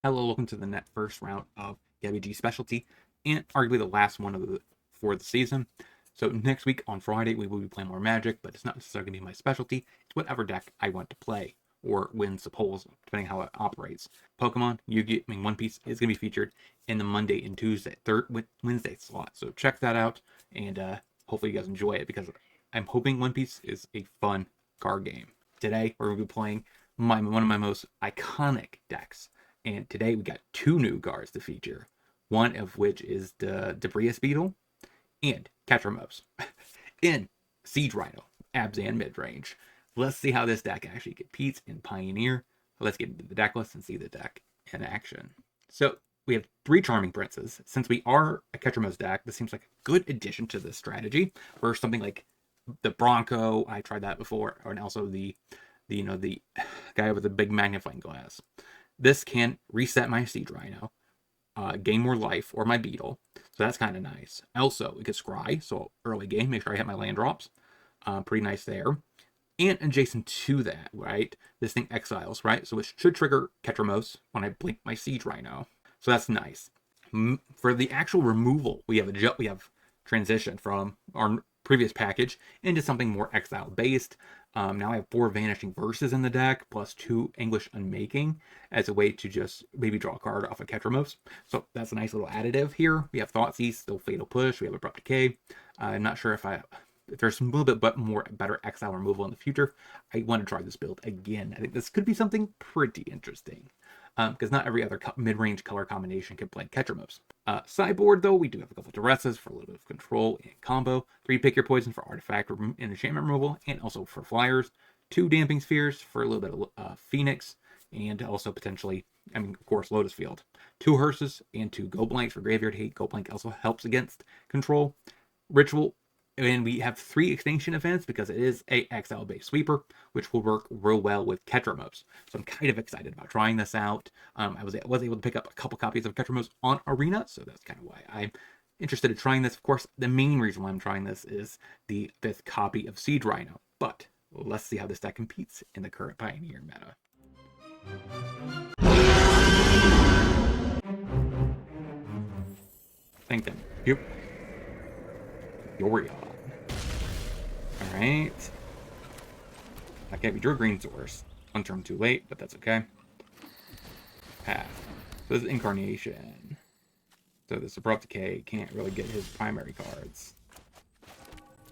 Hello, welcome to the first round of KebbieG Specialty, and arguably the last one for the season. So next week on Friday, we will be playing more Magic, but it's not necessarily going to be my specialty. It's whatever deck I want to play, or wins the polls, depending how it operates. Pokemon, Yu-Gi-Oh! One Piece is going to be featured in the Monday and Wednesday slot. So check that out, and hopefully you guys enjoy it, because I'm hoping One Piece is a fun card game. Today, we're going to be playing one of my most iconic decks. And today we got two new cards to feature, one of which is the Debris Beetle and Ketramos in Siege Rhino, Abzan Midrange. Let's see how this deck actually competes in Pioneer. Let's get into the deck list and see the deck in action. So we have three Charming Princes. Since we are a Ketramos deck, this seems like a good addition to the strategy. For something like the Bronco, I tried that before, and also the guy with the big magnifying glass. This can reset my Siege Rhino, gain more life, or my Beetle. So that's kind of nice. Also, we could Scry, so early game, make sure I hit my land drops. Pretty nice there. And adjacent to that, right, this thing exiles, right? So it should trigger Ketramos when I blink my Siege Rhino. So that's nice. For the actual removal, we have transition from our previous package into something more exile based. Now I have 4 Vanishing Verses in the deck, plus 2 English Unmaking, as a way to just maybe draw a card off of Ketramos. So that's a nice little additive here. We have Thoughtseize, still Fatal Push, we have Abrupt Decay. I'm not sure if there's a little bit better exile removal in the future. I want to try this build again. I think this could be something pretty interesting, because not every other mid-range color combination can play Ketramos. Sideboard, though, we do have a couple of Duresses for a little bit of control and combo. 3 Pick Your Poison for artifact and enchantment removal, and also for flyers. 2 Damping Spheres for a little bit of Phoenix, and also potentially, of course, Lotus Field. 2 Hearses and 2 Go Blanks for Graveyard Hate. Go Blank also helps against control. Ritual, and we have 3 extinction events because it is a exile-based sweeper, which will work real well with Ketramos. So I'm kind of excited about trying this out. I was able to pick up a couple copies of Ketramos on Arena, so that's kind of why I'm interested in trying this. Of course, the main reason why I'm trying this is the 5th copy of Siege Rhino, but let's see how this deck competes in the current Pioneer meta. Thank them. Yep. Yorion. Alright. Okay, we drew a green source. 1 turn too late, but that's okay. Path. So this is Incarnation. So this Abrupt Decay can't really get his primary cards.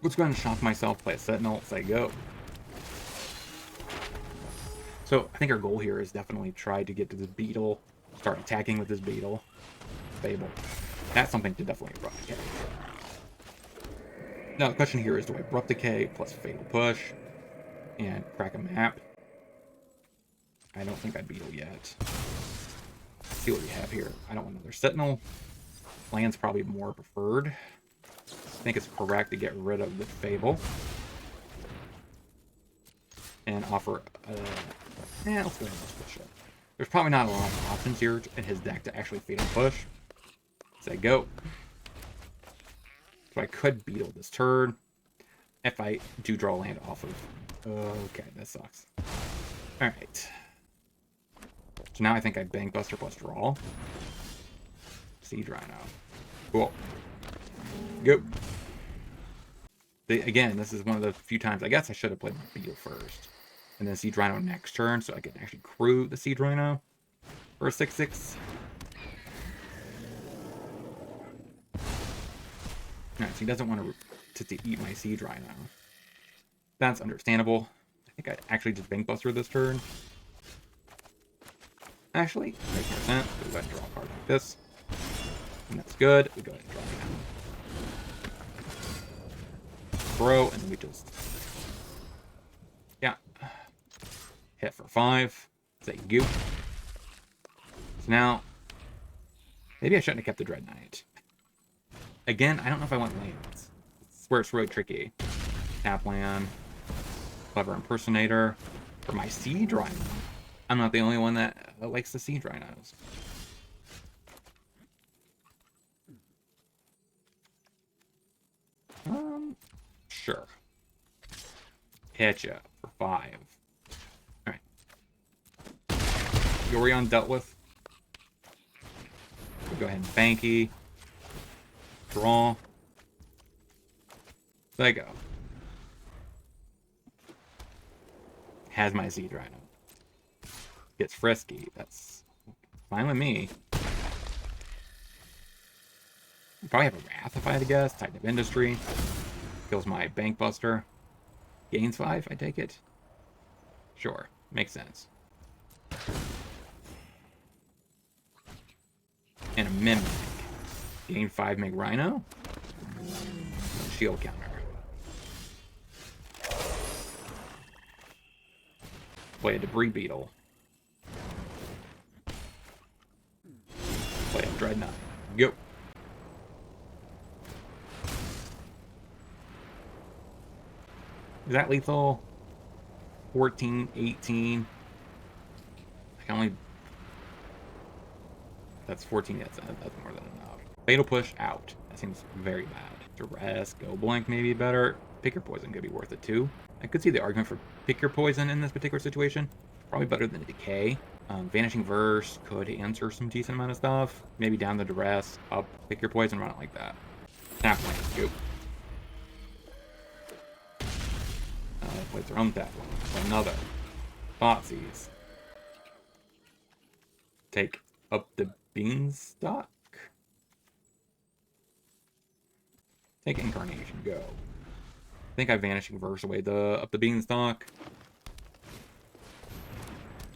Let's go ahead and shock myself, play a Sentinel, say go. So I think our goal here is definitely try to get to this Beetle, start attacking with this Beetle. Fable. That's something to definitely Abrupt Decay. Now the question here is, do I Abrupt Decay plus Fatal Push and crack a map? I don't think I Beetle yet. Let's see what we have here. I don't want another Sentinel. Land's probably more preferred. I think it's correct to get rid of the Fable. And offer let's go ahead and push it. There's probably not a lot of options here in his deck to actually Fatal Push. Say go. So I could Beetle this turn if I do draw land off of. Okay, that sucks. Alright. So now I think I Bankbuster plus draw. Siege Rhino. Cool. Go. Again, this is one of the few times, I guess I should have played Beetle first. And then Siege Rhino next turn, so I could actually crew the Siege Rhino for a 6/6. Alright, so he doesn't want to eat my Siege Rhino. That's understandable. I think I'd actually just Bankbuster this turn. Actually, makes more sense. We go ahead and draw a card like this. And that's good. We go ahead and draw it down. Throw, and then we just... yeah. Hit for 5. Say goop. So now... maybe I shouldn't have kept the Dread Knight. Again, I don't know if I want lands. It's where it's really tricky. Tap land. Clever Impersonator. For my Siege Rhino. I'm not the only one that likes the Siege Rhinos. Sure. Hit ya for 5. Alright. Yorion dealt with. Go ahead and Banky. Draw. There you go. Has my Seed Rhino. Gets frisky. That's fine with me. Probably have a Wrath if I had to guess. Titan of Industry. Kills my Bank Buster. Gains 5, I take it. Sure. Makes sense. And a Mimic. Gain 5, make Rhino. Shield counter. Play a Debris Beetle. Play a Dreadnought. Go. Is that lethal? 14, 18. I can only... That's 14. That's more than enough. Fatal Push out. That seems very bad. Duress, Go Blank maybe better. Pick Your Poison could be worth it too. I could see the argument for Pick Your Poison in this particular situation. Probably better than Decay. Vanishing Verse could answer some decent amount of stuff. Maybe down the Duress, up, Pick Your Poison, run it like that. Snap Lane, go. Plays their own tap one. Another. Thoughtseize. Take up the Beanstalk. Take Incarnation, go. I think I Vanishing Verse away up the Beanstalk.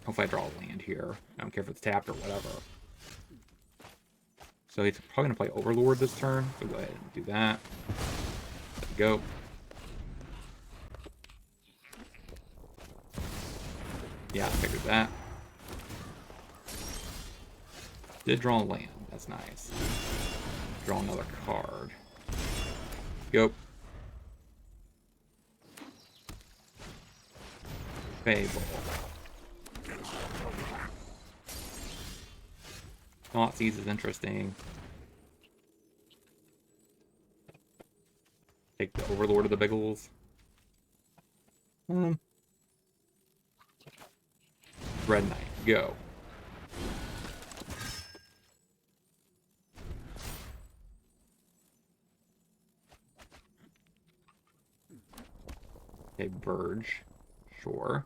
Hopefully I draw a land here. I don't care if it's tapped or whatever. So he's probably going to play Overlord this turn. So go ahead and do that. There we go. Yeah, I figured that. Did draw a land. That's nice. Draw another card. Go. Fable. Thoughtseize is interesting. Take the Overlord of the Biggles. Red Knight, go. Okay, Verge. Sure.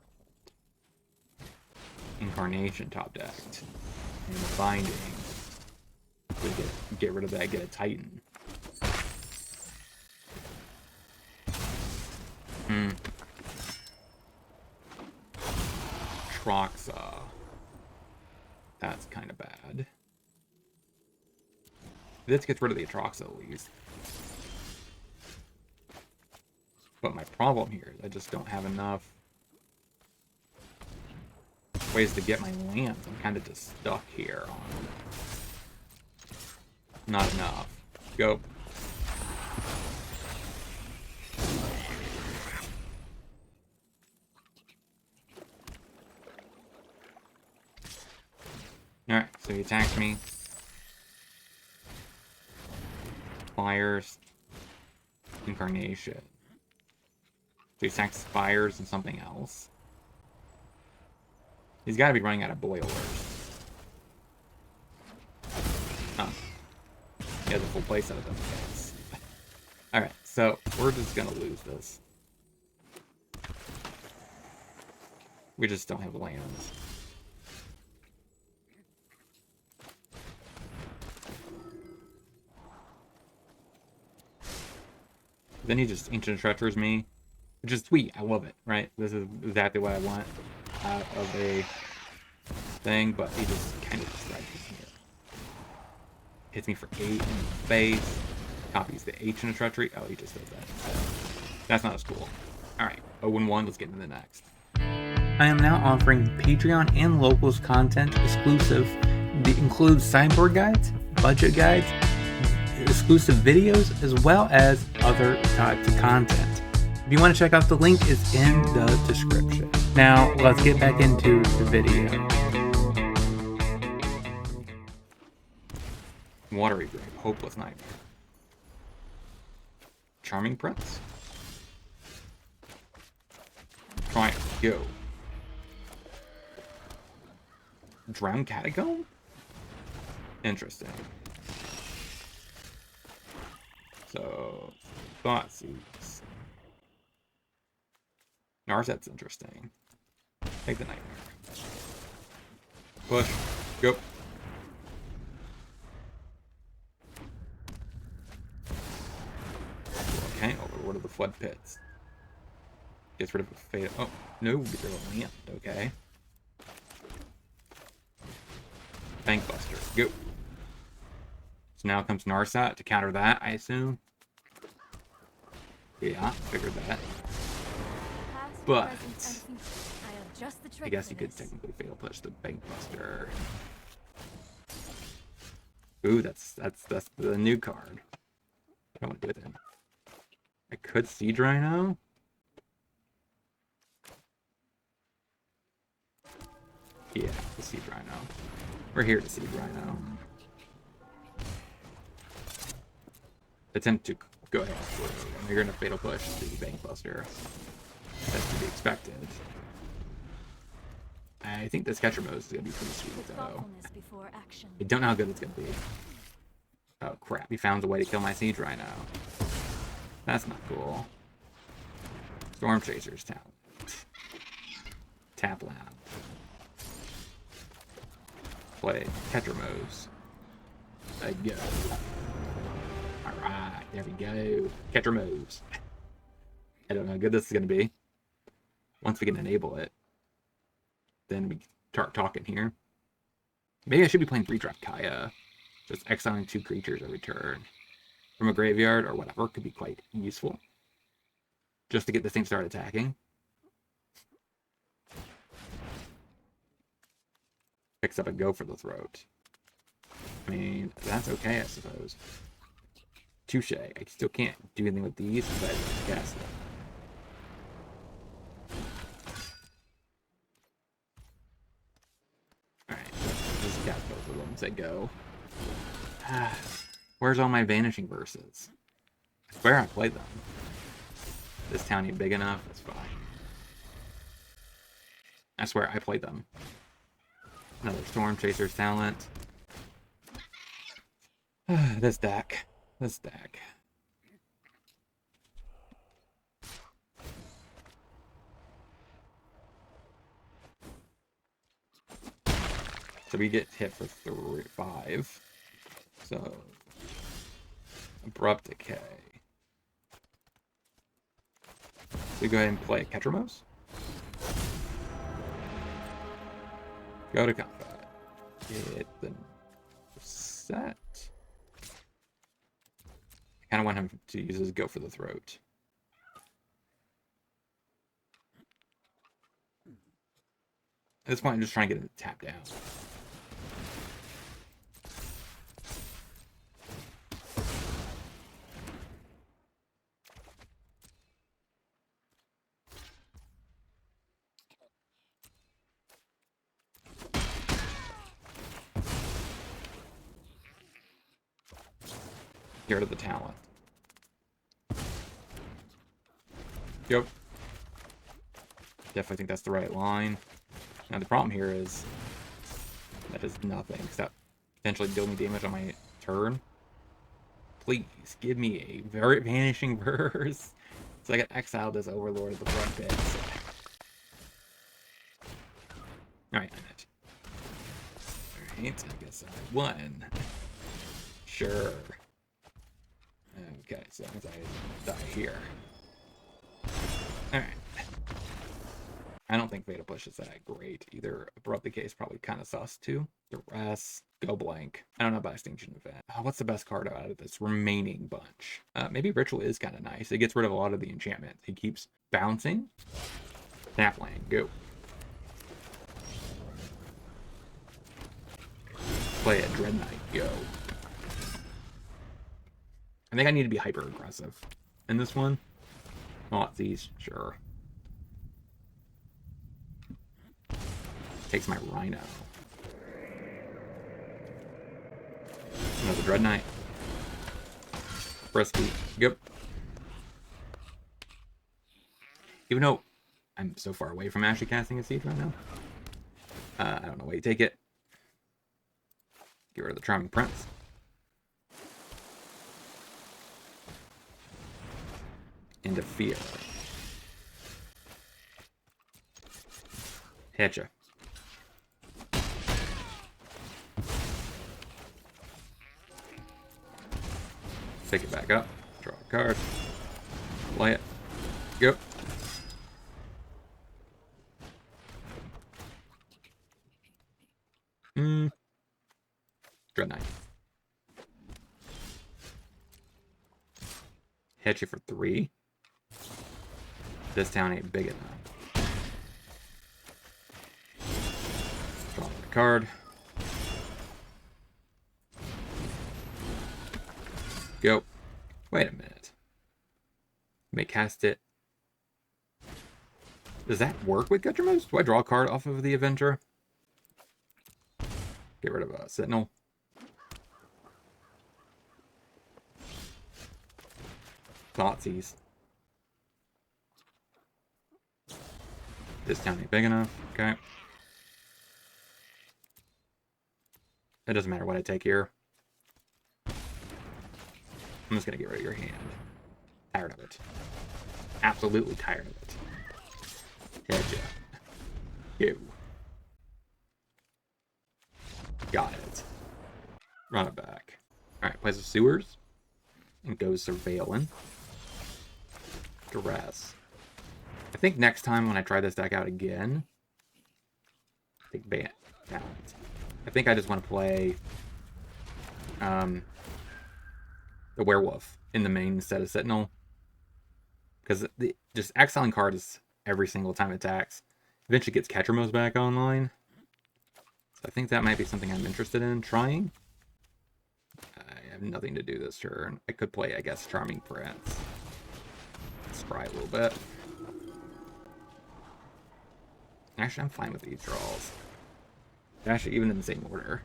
Incarnation top decked. And the Binding. We get rid of that, get a Titan. Troxa. That's kind of bad. This gets rid of the Atroxa at least. But my problem here is I just don't have enough ways to get my lands. I'm kind of just stuck here on not enough. Go. Alright, so he attacks me. Fires. Incarnation. So he attacks fires and something else. He's got to be running out of boilers. Oh. He has a full playset of them. Alright, so we're just going to lose this. We just don't have lands. Then he just Ancient Treacherous me. Which is sweet. I love it, right? This is exactly what I want out of a thing, but he just kind of just strikes me here. Hits me for 8 in the face. Copies the Ancient Treachery. Oh, he just does that. So that's not as cool. Alright, 0-1, let's get into the next. I am now offering Patreon and Locals content exclusive. It includes sideboard guides, budget guides, exclusive videos, as well as other types of content. If you want to check out, the link is in the description. Now, let's get back into the video. Watery Grave, Hopeless Nightmare. Charming Prince. Triumph, go. Drowned Catacomb? Interesting. So, Thoughtseize. Narset's interesting. Take the Nightmare. Push. Go. Okay, Overlord of the Flood Pits. Gets rid of a fate. Oh, no, get rid of land. Okay. Bankbuster. Go. So now comes Narset to counter that, I assume. Yeah, figured that. But I guess you could technically fatal push the Bankbuster. Ooh, that's the new card. I don't want to do it then. I could Siege Rhino. Yeah, the Siege Rhino. We're here to Siege Rhino. Attempt to go ahead and you're gonna fatal push the Bankbuster. That's to be expected. I think this catcher mode is gonna be pretty sweet though. I don't know how good it's gonna be. Oh crap, he found a way to kill my Siege Rhino. That's not cool. Storm Chaser's talent. Tap Lab. Play catcher modes. Go. Alright, there we go. Catcher moves. I don't know how good this is going to be. Once we can enable it, then we start talking here. Maybe I should be playing 3-drop Kaya. Just exiling 2 creatures every turn. From a graveyard or whatever could be quite useful. Just to get this thing started attacking. Picks up a Go for the Throat. I mean, that's okay, I suppose. Touche. I still can't do anything with these, but I guess. Alright, just cast both of them. Say go. Where's all my Vanishing Verses? I swear I played them. This town ain't big enough, it's fine. I swear I played them. Another Storm Chaser's talent. This deck. This deck. So we get hit for 5. So Abrupt Decay. So we go ahead and play Ketramos. Go to combat. Get the set. I kind of want him to use his Go for the Throat. At this point, I'm just trying to get him to tap down. Get rid of the talent. Yep. Definitely think that's the right line. Now the problem here is that is nothing except potentially deal me damage on my turn. Please give me a very Vanishing Verse so I can exile this Overlord of the Blood Pits. Alright, Alright, I guess I won. Sure. Okay, so as I die here. Alright. I don't think Fatal Push is that great either. Abrupt Decay is probably kind of sus too. Duress, Go Blank. I don't know about Extinction Event. What's the best card out of this remaining bunch? Maybe Ritual is kind of nice. It gets rid of a lot of the enchantments. He keeps bouncing. Tap land, go. Play a Dread Knight, go. I think I need to be hyper aggressive in this one. Thoughtseize, sure. Takes my Rhino. Another Dread Knight. Frisky. Yep. Even though I'm so far away from actually casting a Siege right now. I don't know why you take it. Get rid of the Charming Prince. Interfere. Hitcha. Pick it back up. Draw a card. Play it. Go. Dread Knight. Hit you for 3. This town ain't big enough. Draw a card. Go. Wait a minute. May cast it. Does that work with Gutchermost? Do I draw a card off of the Avenger? Get rid of a Sentinel. Thoughtseize. This town ain't big enough. Okay. It doesn't matter what I take here. I'm just gonna get rid of your hand. Tired of it. Absolutely tired of it. Gotcha. You. Got it. Run it back. Alright, plays the sewers. And goes surveilling. Duress. I think next time when I try this deck out again, I think balance. I think I just want to play the werewolf in the main instead of Sentinel. Because just exiling cards every single time it attacks eventually gets Ketchermos back online. So I think that might be something I'm interested in trying. I have nothing to do this turn. I could play, I guess, Charming Prince. Scry a little bit. Actually, I'm fine with these draws. They're actually even in the same order.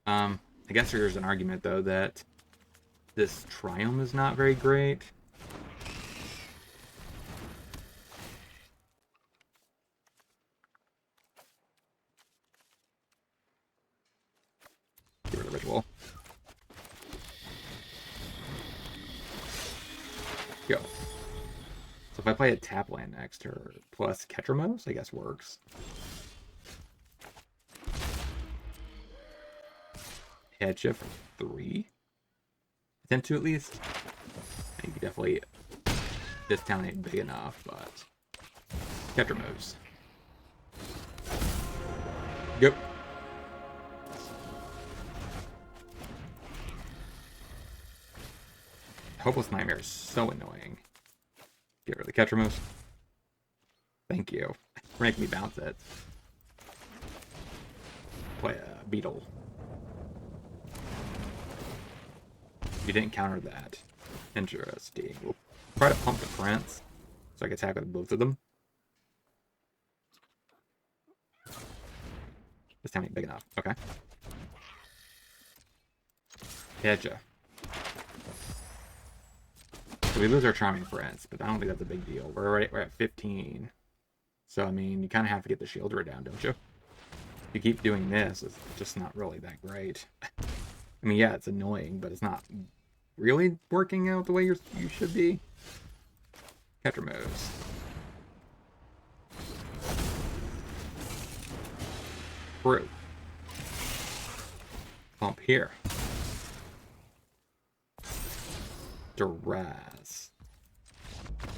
I guess there's an argument, though, that this Triumph is not very great. Get rid of Ritual. Go. So if I play a tap land next turn, plus Ketchermos, I guess works. Hit you for 3. Attempt to at least. I think definitely this town ain't big enough, but Ketchermos. Yep. Hopeless Nightmare is so annoying. Get rid of the Ketchermos. Thank you. For making me bounce it. Play a Beetle. You didn't counter that. Interesting. We'll try to pump the Prince so I can attack with both of them. This time ain't big enough. Okay. Gotcha. So we lose our Charming Prince, but I don't think that's a big deal. We're at 15. So, I mean, you kind of have to get the Shielder down, don't you? If you keep doing this, it's just not really that great. I mean, yeah, it's annoying, but it's not really working out the way you should be. Ketchermos. Through. Pump here. Duress.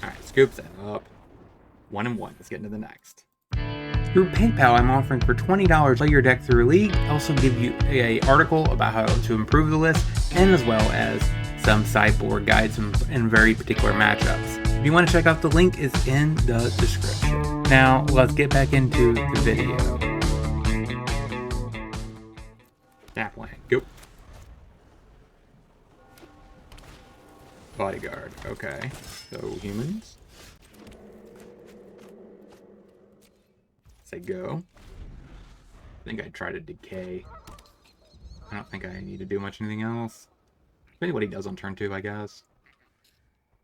Alright, scoops that up. 1 and 1. Let's get into the next. Through PayPal, I'm offering for $20 play your deck through a league. I also give you an article about how to improve the list, and as well as some sideboard guides in very particular matchups. If you want to check out the link, is in the description. Now, let's get back into the video. Tap land. Go. Bodyguard. Okay. So, humans. Say go. I think I'd try to decay. I don't think I need to do much anything else. Depending what he does on turn 2, I guess.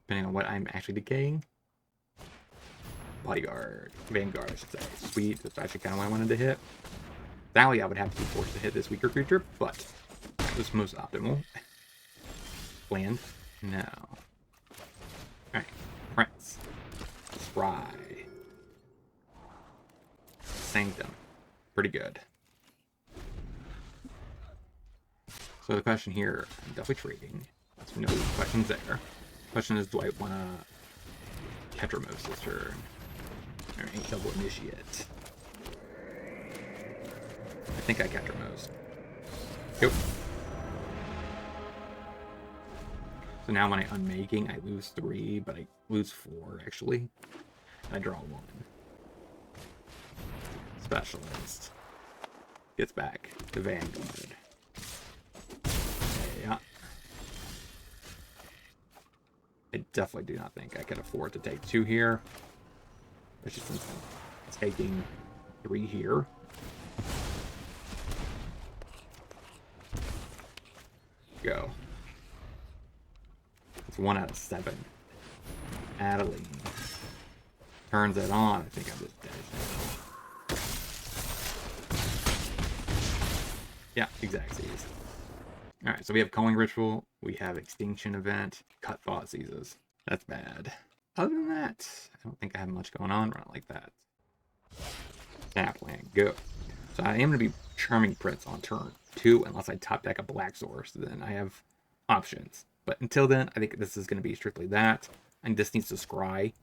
Depending on what I'm actually decaying. Bodyguard. Vanguard, I should say. Sweet. That's actually kind of what I wanted to hit. Sally, I would have to be forced to hit this weaker creature, but that was most optimal. Land. No. Alright. Prince. Scry. Sanctum. Pretty good. So the question here, I'm definitely trading. So no questions there. The question is, do I want to Ketramos this turn? Alright, double initiate. I think I Ketramos. Yep. So now when I unmaking, I lose 3, but I lose 4 actually. I draw 1. Specialist. Gets back to Vanguard. Yeah. I definitely do not think I can afford to take 2 here. Especially since I'm taking 3 here. Go. It's 1 out of 7. Adeline. Turns it on. I think I'm just dead. Yeah, exact seize. Alright, so we have Culling Ritual, we have Extinction Event, Cut Thoughtseizes. That's bad. Other than that, I don't think I have much going on right like that. Sapland, go. So I am going to be Charming Prince on turn 2, unless I top deck a Black Source, then I have options. But until then, I think this is going to be strictly that. And this needs to scry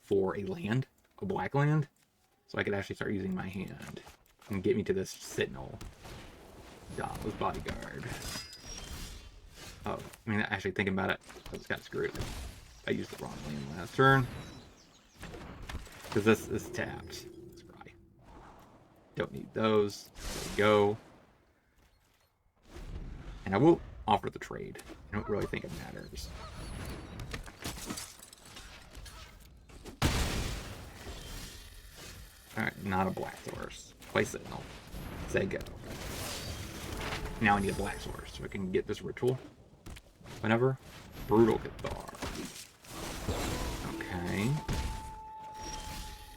for a land, a black land, so I could actually start using my hand and get me to this Sentinel. Dauntless Bodyguard. Oh, I mean, actually thinking about it, I was kind of screwed. I used the wrong land last turn. Because this is tapped. Scry. Don't need those. There we go. And I will offer the trade. I don't really think it matters. Alright, not a Black Source. Play Sentinel. Say go. Now I need a Black Source so I can get this ritual. Whenever. Brutal Cathar. Okay.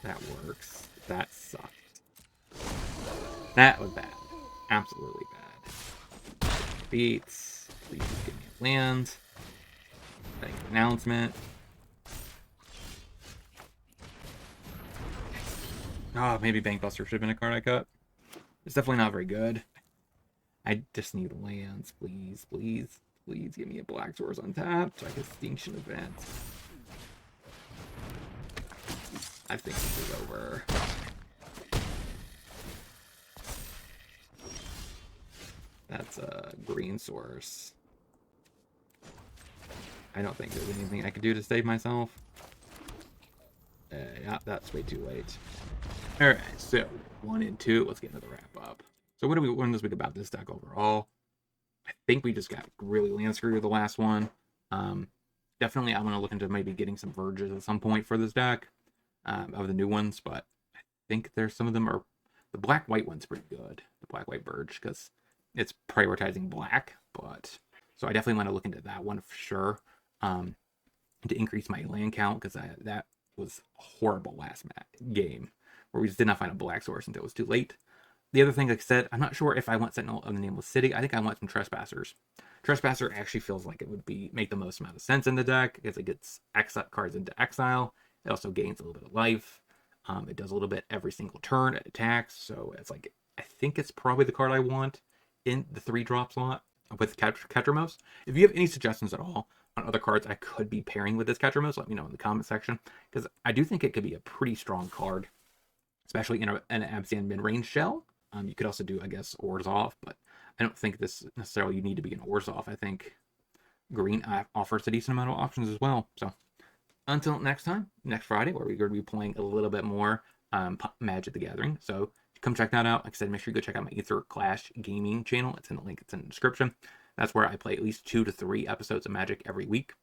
That works. That sucked. That was bad. Absolutely bad. Beats. Please just give me a land. Thank you. Announcement. Oh, maybe Bankbuster should have been a card I cut. It's definitely not very good. I just need lands, please, please, please give me a Black Source untapped, like Extinction Event. I think this is over. That's a green source. I don't think there's anything I could do to save myself. Yeah, that's way too late. Alright, so 1 and 2, let's get into the wrap up. So what do we learn this week about this deck overall? I think we just got really land screwed with the last one. Definitely I want to look into maybe getting some Verges at some point for this deck of the new ones, but I think there's some of them are... The black-white one's pretty good, the black-white Verge, because it's prioritizing black, but... So I definitely want to look into that one for sure to increase my land count, because that was horrible last game, where we just did not find a Black Source until it was too late. The other thing, like I said, I'm not sure if I want Sentinel of the Nameless City. I think I want some Trespassers. Trespasser actually feels like it would make the most amount of sense in the deck, because it gets cards into exile. It also gains a little bit of life. It does a little bit every single turn. It attacks, so it's like, I think it's probably the card I want in the 3-drop slot with Ketramos. If you have any suggestions at all on other cards I could be pairing with this Ketramos, let me know in the comment section, because I do think it could be a pretty strong card, especially in an Abzan mid-range shell. You could also do, I guess, Orzhov, but I don't think this necessarily you need to be an Orzhov. I think green offers a decent amount of options as well. So until next time, next Friday, where we're going to be playing a little bit more Magic the Gathering. So come check that out. Like I said, make sure you go check out my Ether Clash gaming channel. It's in the link. It's in the description. That's where I play at least 2 to 3 episodes of Magic every week.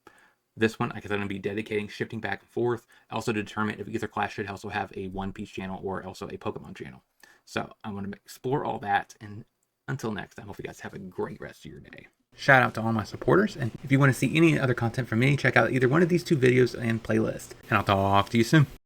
This one, like I said, I'm going to be dedicating shifting back and forth. Also to determine if Ether Clash should also have a One Piece channel or also a Pokemon channel. So I want to explore all that. And until next time, hope you guys have a great rest of your day. Shout out to all my supporters. And if you want to see any other content from me, check out either one of these 2 videos and playlist. And I'll talk to you soon.